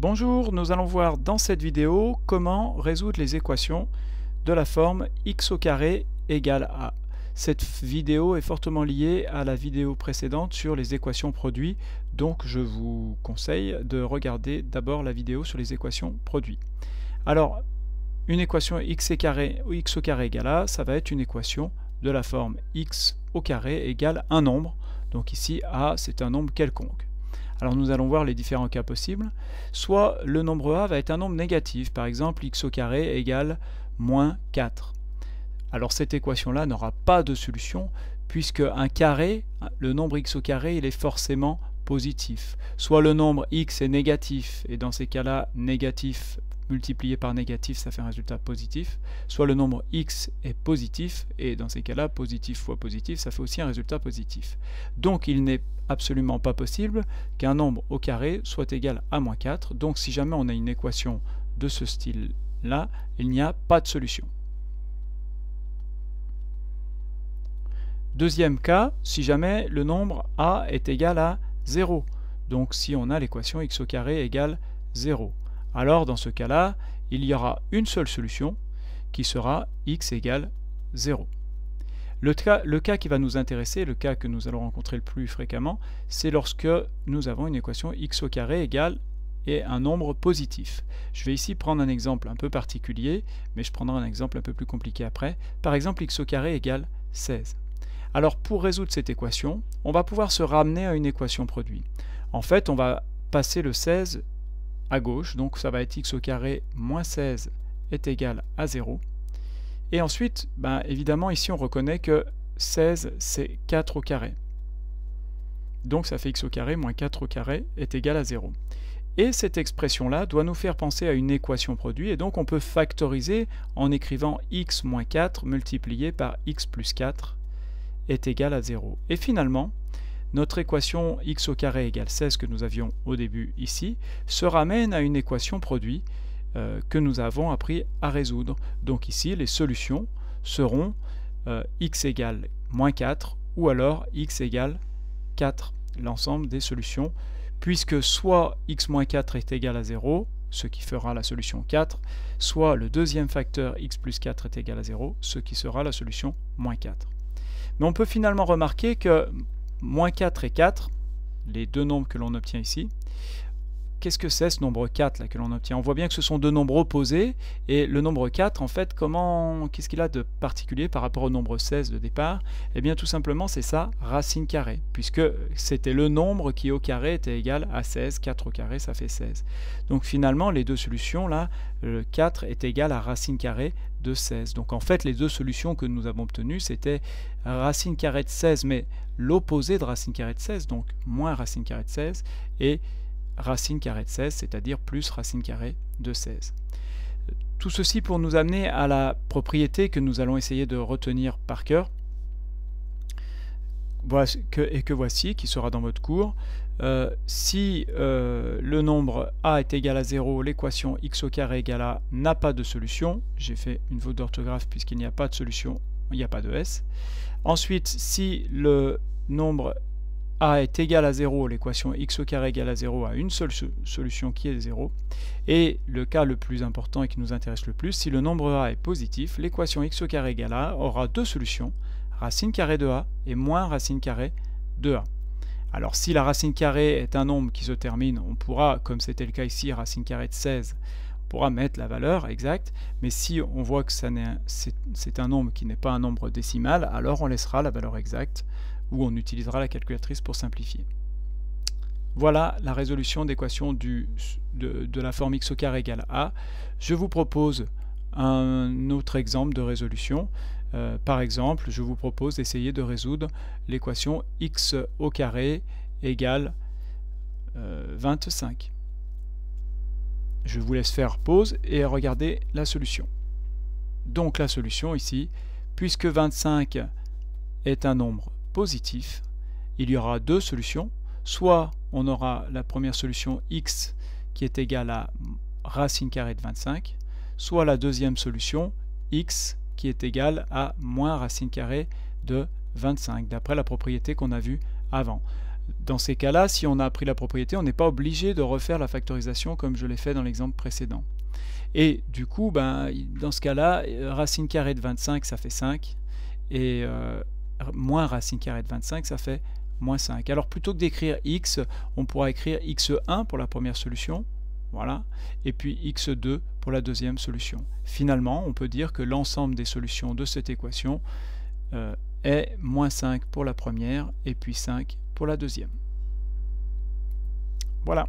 Bonjour, nous allons voir dans cette vidéo comment résoudre les équations de la forme x au carré égale a. Cette vidéo est fortement liée à la vidéo précédente sur les équations produits, donc je vous conseille de regarder d'abord la vidéo sur les équations produits. Alors, une équation x au carré égale a, ça va être une équation de la forme x au carré égale un nombre. Donc ici, a, c'est un nombre quelconque. Alors nous allons voir les différents cas possibles. Soit le nombre a va être un nombre négatif, par exemple x au carré égale moins 4. Alors cette équation-là n'aura pas de solution, puisque un carré, le nombre x au carré, il est forcément positif. Soit le nombre x est négatif, et dans ces cas-là, négatif multiplié par négatif, ça fait un résultat positif. Soit le nombre x est positif, et dans ces cas-là, positif fois positif, ça fait aussi un résultat positif. Donc il n'est absolument pas possible qu'un nombre au carré soit égal à moins 4. Donc si jamais on a une équation de ce style-là, il n'y a pas de solution. Deuxième cas, si jamais le nombre a est égal à 0. Donc si on a l'équation x au carré égale 0. Alors dans ce cas-là, il y aura une seule solution qui sera x égale 0. Le cas qui va nous intéresser, le cas que nous allons rencontrer le plus fréquemment, c'est lorsque nous avons une équation x au carré égale et un nombre positif. Je vais ici prendre un exemple un peu particulier, mais je prendrai un exemple un peu plus compliqué après. Par exemple, x au carré égale 16. Alors pour résoudre cette équation, on va pouvoir se ramener à une équation produit. En fait, on va passer le 16 à gauche, donc ça va être x au carré moins 16 est égal à 0. Et ensuite, évidemment, ici on reconnaît que 16 c'est 4 au carré. Donc ça fait x au carré moins 4 au carré est égal à 0. Et cette expression-là doit nous faire penser à une équation produit, et donc on peut factoriser en écrivant x moins 4 multiplié par x plus 4 est égal à 0. Et finalement, notre équation x au carré égale 16 que nous avions au début ici se ramène à une équation produit que nous avons appris à résoudre. Donc ici, les solutions seront x égale moins 4 ou alors x égale 4, l'ensemble des solutions, puisque soit x moins 4 est égal à 0, ce qui fera la solution 4, soit le deuxième facteur x plus 4 est égal à 0, ce qui sera la solution moins 4. Mais on peut finalement remarquer que moins 4 et 4, les deux nombres que l'on obtient ici, qu'est-ce que c'est ce nombre 4 là, que l'on obtient? On voit bien que ce sont deux nombres opposés, et le nombre 4, en fait, qu'est-ce qu'il a de particulier par rapport au nombre 16 de départ? Eh bien tout simplement c'est sa racine carrée, puisque c'était le nombre qui au carré était égal à 16, 4 au carré ça fait 16. Donc finalement les deux solutions là, le 4 est égal à racine carrée de 16. Donc en fait les deux solutions que nous avons obtenues c'était racine carrée de 16, mais l'opposé de racine carrée de 16, donc moins racine carrée de 16, et racine carrée de 16, c'est-à-dire plus racine carrée de 16. Tout ceci pour nous amener à la propriété que nous allons essayer de retenir par cœur, que voici, qui sera dans votre cours. Si le nombre a est égal à 0, l'équation x au carré égale a n'a pas de solution. J'ai fait une faute d'orthographe puisqu'il n'y a pas de solution, il n'y a pas de s. Ensuite, si le nombre a est égal à 0, l'équation x au carré égale à 0 a une seule solution qui est 0. Et le cas le plus important et qui nous intéresse le plus, si le nombre a est positif, l'équation x au carré égale à aura deux solutions, racine carrée de a et moins racine carrée de a. Alors si la racine carrée est un nombre qui se termine, on pourra, comme c'était le cas ici, racine carrée de 16, on pourra mettre la valeur exacte, mais si on voit que c'est un nombre qui n'est pas un nombre décimal, alors on laissera la valeur exacte, ou on utilisera la calculatrice pour simplifier. Voilà la résolution d'équation de la forme x au carré égale a. Je vous propose un autre exemple de résolution. Par exemple, je vous propose d'essayer de résoudre l'équation x au carré égale 25. Je vous laisse faire pause et regarder la solution. Donc la solution ici, puisque 25 est un nombre positif, il y aura deux solutions. Soit on aura la première solution x qui est égale à racine carrée de 25, soit la deuxième solution x qui est égale à moins racine carrée de 25, d'après la propriété qu'on a vue avant. Dans ces cas-là, si on a appris la propriété, on n'est pas obligé de refaire la factorisation comme je l'ai fait dans l'exemple précédent. Et du coup, dans ce cas-là, racine carrée de 25, ça fait 5, et moins racine carrée de 25, ça fait moins 5. Alors plutôt que d'écrire x, on pourra écrire x1 pour la première solution, voilà, et puis x2 pour la deuxième solution. Finalement, on peut dire que l'ensemble des solutions de cette équation est moins 5 pour la première et puis 5 pour la deuxième. Voilà.